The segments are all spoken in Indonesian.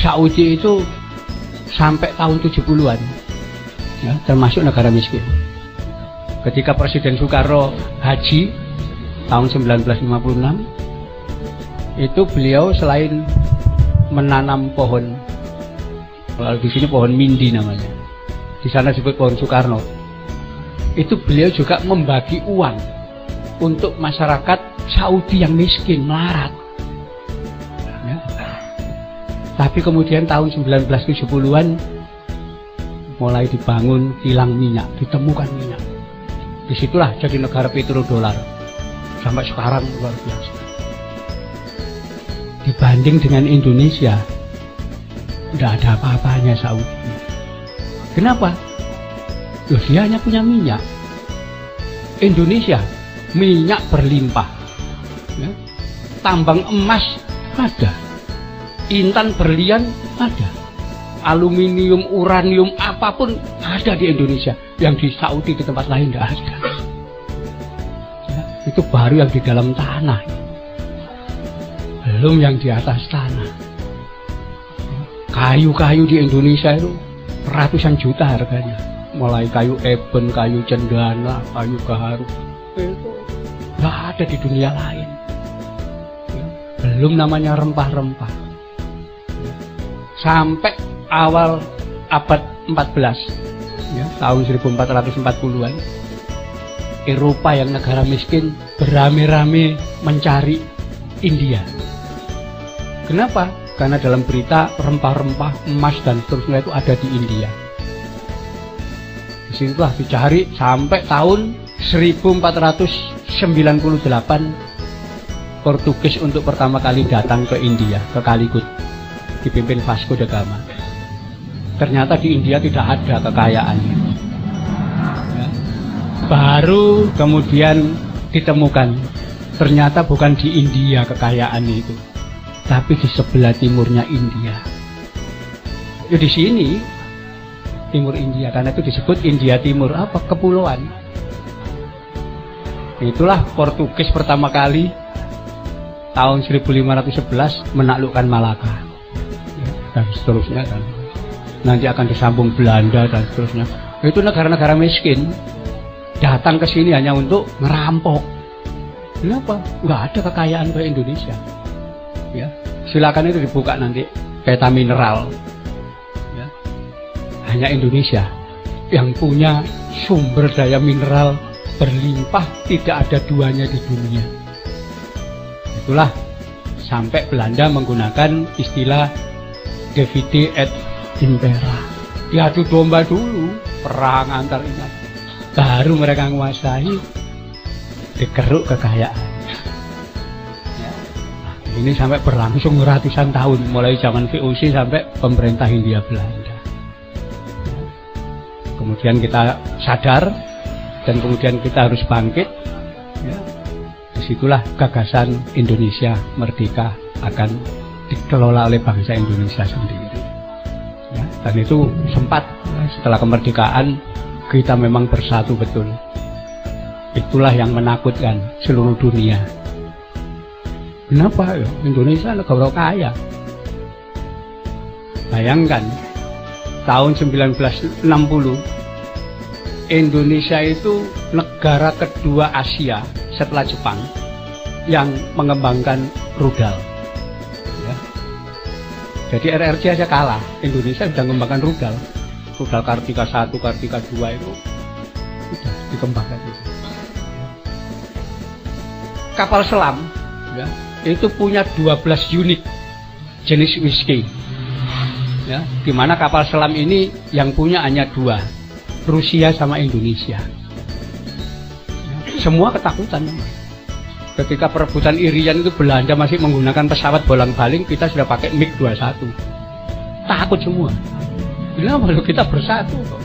Saudi itu sampai tahun 70-an ya, termasuk negara miskin. Ketika Presiden Soekarno haji tahun 1956 itu beliau selain menanam pohon, kalau di sini pohon mindi namanya, di sana disebut pohon Soekarno, itu beliau juga membagi uang untuk masyarakat Saudi yang miskin, melarat ya. Tapi kemudian tahun 1970-an mulai dibangun kilang minyak, ditemukan minyak. Disitulah jadi negara petrodolar sampai sekarang, luar biasa. Dibanding dengan Indonesia, tidak ada apa-apanya Saudi. Kenapa? Loh, dia hanya punya minyak. Indonesia minyak berlimpah ya. Tambang emas ada, intan berlian ada, aluminium, uranium, apapun ada di Indonesia. Yang di Saudi, di tempat lain tidak ada ya. Itu baru yang di dalam tanah, belum yang di atas tanah. Kayu-kayu di Indonesia itu ratusan juta harganya, mulai kayu eben, kayu cendana, kayu gaharu, itu nggak ada di dunia lain ya. Belum namanya rempah-rempah ya. Sampai awal abad 14 ya, tahun 1440-an, Eropa yang negara miskin beramai-ramai mencari India. Kenapa? Karena dalam berita rempah-rempah, emas dan seterusnya itu ada di India. Disitulah dicari sampai tahun 1498 Portugis untuk pertama kali datang ke India, ke Calicut, dipimpin Vasco da Gama. Ternyata di India tidak ada kekayaan ya. Baru kemudian ditemukan, ternyata bukan di India kekayaan itu, tapi di sebelah timurnya India. Ya di sini timur India, karena itu disebut India Timur, apa, kepulauan. Itulah Portugis pertama kali tahun 1511 menaklukkan Malaka ya, dan seterusnya kan. Nanti akan disambung Belanda dan seterusnya. Itu negara-negara miskin datang ke sini hanya untuk ngerampok. Kenapa? Nggak ada kekayaan kayak Indonesia ya. Silakan itu dibuka nanti peta mineral ya. Hanya Indonesia yang punya sumber daya mineral berlimpah, tidak ada duanya di dunia. Itulah sampai Belanda menggunakan istilah divide et impera, diadu domba dulu, perang antar umat, baru mereka menguasai, dikeruk kekayaan ya. Ini sampai berlangsung ratusan tahun, mulai zaman VOC sampai pemerintah Hindia Belanda. Kemudian kita sadar dan kemudian kita harus bangkit ya. Disitulah gagasan Indonesia merdeka akan dikelola oleh bangsa Indonesia sendiri ya. Dan itu sempat setelah kemerdekaan kita memang bersatu betul. Itulah yang menakutkan seluruh dunia. Kenapa ya? Indonesia negara kaya. Bayangkan tahun 1960 Indonesia itu negara kedua Asia setelah Jepang yang mengembangkan rudal ya. Jadi RRC aja kalah, Indonesia sudah mengembangkan rudal Kartika 1, Kartika 2 itu sudah dikembangkan itu. Kapal selam ya, itu punya 12 unit jenis whisky ya, dimana kapal selam ini yang punya hanya 2, Rusia sama Indonesia. Semua ketakutan. Ketika perebutan Irian itu Belanda masih menggunakan pesawat bolang-baling, kita sudah pakai MiG-21. Takut semua. Kenapa kalau kita bersatu kok?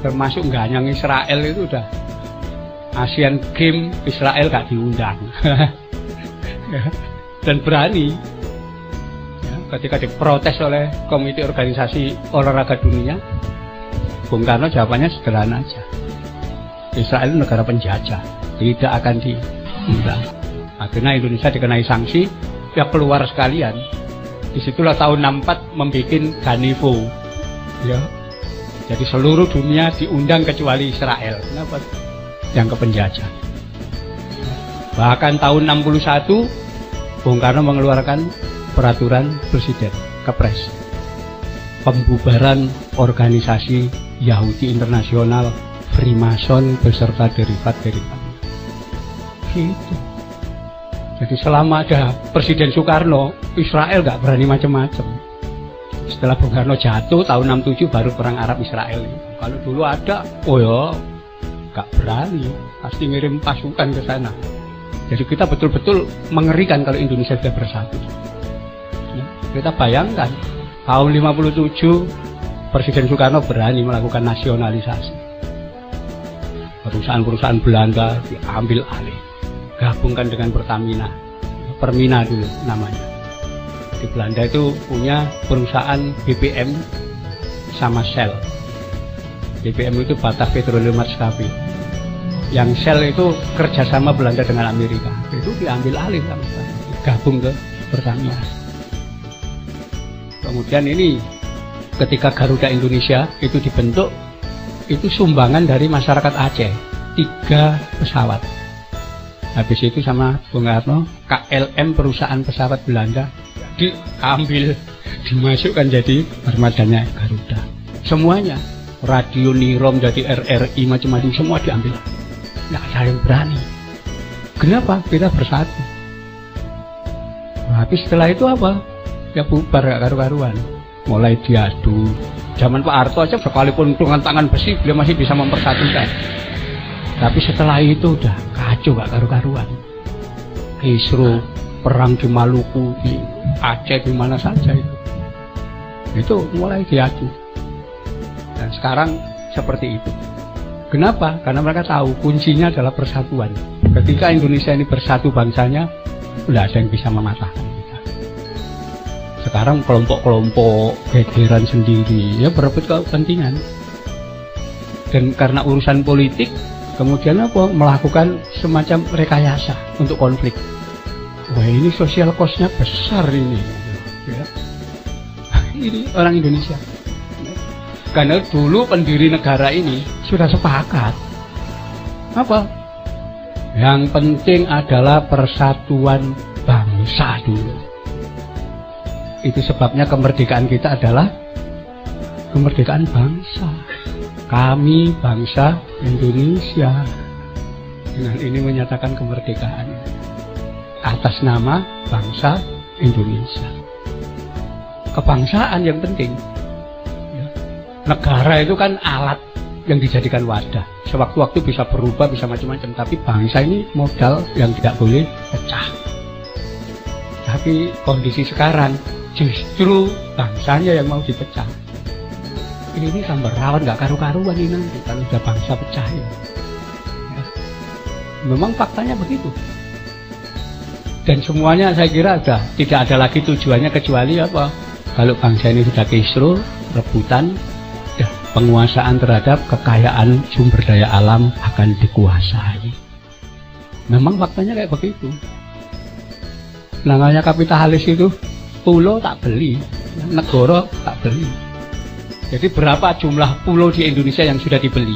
Termasuk nggak hanya Israel itu udah Asian Games, Israel gak diundang. Dan berani ya, ketika diprotes oleh Komite Organisasi Olahraga Dunia, Bung Karno jawabannya sederhana aja. Israel itu negara penjajah, tidak akan diundang. Akhirnya Indonesia dikenai sanksi, ya keluar sekalian. Disitulah tahun 64 membuat Ganevo. Ya. Jadi seluruh dunia diundang kecuali Israel. Kenapa? Yang kepenjajah. Bahkan tahun 61 Bung Karno mengeluarkan peraturan presiden, Kepres, pembubaran organisasi Yahudi Internasional, Freemason beserta derivat-derivat. Gitu. Jadi selama ada Presiden Soekarno, Israel nggak berani macam-macam. Setelah Bung Karno jatuh tahun 67 baru perang Arab Israel. Kalau dulu ada, oh ya nggak berani, pasti ngirim pasukan ke sana. Jadi kita betul-betul mengerikan kalau Indonesia sudah bersatu. Ya, kita bayangkan tahun 57 Presiden Soekarno berani melakukan nasionalisasi. Perusahaan-perusahaan Belanda diambil alih, gabungkan dengan Permina dulu namanya. Di Belanda itu punya perusahaan BPM sama Shell. BPM itu Batak Petroleum Maskapai. Yang Shell itu kerjasama Belanda dengan Amerika. Itu diambil alih sama sekali, gabung ke Pertamina. Kemudian ini ketika Garuda Indonesia itu dibentuk, itu sumbangan dari masyarakat Aceh, 3 pesawat. Habis itu sama Bung Karno, KLM perusahaan pesawat Belanda diambil, dimasukkan jadi armadanya Garuda. Semuanya, radio Nirom jadi RRI macam-macam semua diambil. Nggak ada yang berani. Kenapa? Kita bersatu. Tapi setelah itu apa? Ya bubar, gak karu-karuan. Mulai diadu. Zaman Pak Harto aja sekalipun dengan tangan besi beliau masih bisa mempersatukan. Tapi setelah itu udah kacau, gak karu-karuan. Kisruh, perang di Maluku, di Aceh, di mana saja itu. Itu mulai diadu. Dan sekarang seperti itu. Kenapa? Karena mereka tahu kuncinya adalah persatuan. Ketika Indonesia ini bersatu bangsanya, tidak ada yang bisa mematahkan kita. Sekarang kelompok-kelompok gegeran sendiri, ya berebut kepentingan. Dan karena urusan politik, kemudian apa? Melakukan semacam rekayasa untuk konflik. Wah, ini sosial cost-nya besar ini. Ya. Ini orang Indonesia. Karena dulu pendiri negara ini sudah sepakat. Apa? Yang penting adalah persatuan bangsa dulu. Itu sebabnya kemerdekaan kita adalah kemerdekaan bangsa. Kami bangsa Indonesia. Dengan ini menyatakan kemerdekaan atas nama bangsa Indonesia. Kebangsaan yang penting. Negara itu kan alat yang dijadikan wadah. Sewaktu-waktu bisa berubah, bisa macam-macam. Tapi bangsa ini modal yang tidak boleh pecah. Tapi kondisi sekarang justru bangsanya yang mau dipecah. Ini sambar rawan gak karu-karuan ini nanti kalau sudah bangsa pecah ini. Ya. Memang faktanya begitu. Dan semuanya saya kira sudah tidak ada lagi tujuannya kecuali apa? Kalau bangsa ini sudah kisruh, rebutan, penguasaan terhadap kekayaan sumber daya alam akan dikuasai. Memang faktanya kayak begitu. Namanya kapitalis itu, pulau tak beli, negara tak beli. Jadi berapa jumlah pulau di Indonesia yang sudah dibeli?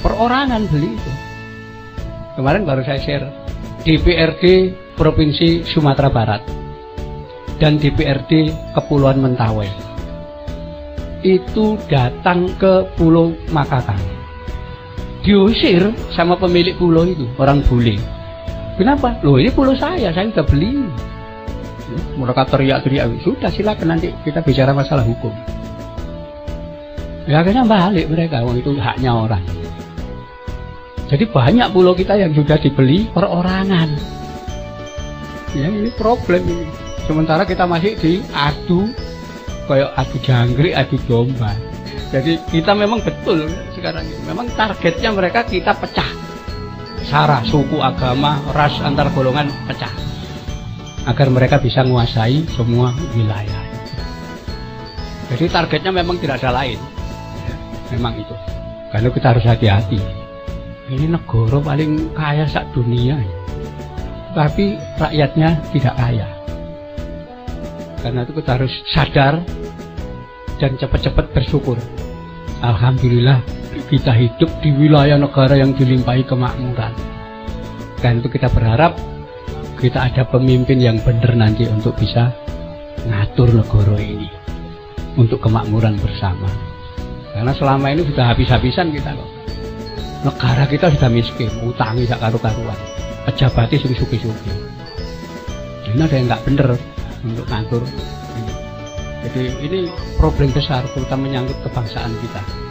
Perorangan beli itu. Kemarin baru saya share, DPRD Provinsi Sumatera Barat dan DPRD Kepulauan Mentawai itu datang ke Pulau Makakang, diusir sama pemilik pulau itu, orang bule. Kenapa? Loh, ini pulau saya sudah beli. Mereka teriak-teriak, sudah silakan nanti kita bicara masalah hukum. Ya akhirnya balik mereka, itu haknya orang. Jadi banyak pulau kita yang sudah dibeli perorangan. Ya ini problem ini. Sementara kita masih diadu kayak adu jangkrik, adu domba. Jadi kita memang betul sekarang ini. Memang targetnya mereka kita pecah. Sara, suku, agama, ras, antar golongan pecah. Agar mereka bisa menguasai semua wilayah. Jadi targetnya memang tidak ada lain. Memang itu. Karena kita harus hati-hati. Ini negara paling kaya sak dunia. Tapi rakyatnya tidak kaya. Karena itu kita harus sadar dan cepat-cepat bersyukur. Alhamdulillah kita hidup di wilayah negara yang dilimpahi kemakmuran. Dan itu kita berharap kita ada pemimpin yang benar nanti untuk bisa ngatur negara ini untuk kemakmuran bersama. Karena selama ini sudah habis-habisan kita kok. Negara kita sudah miskin, utangi tak karu-karuan, pejabatnya suki-suki. Ini ada yang nggak bener untuk ngatur. Jadi ini problem besar, terutama menyangkut kebangsaan kita.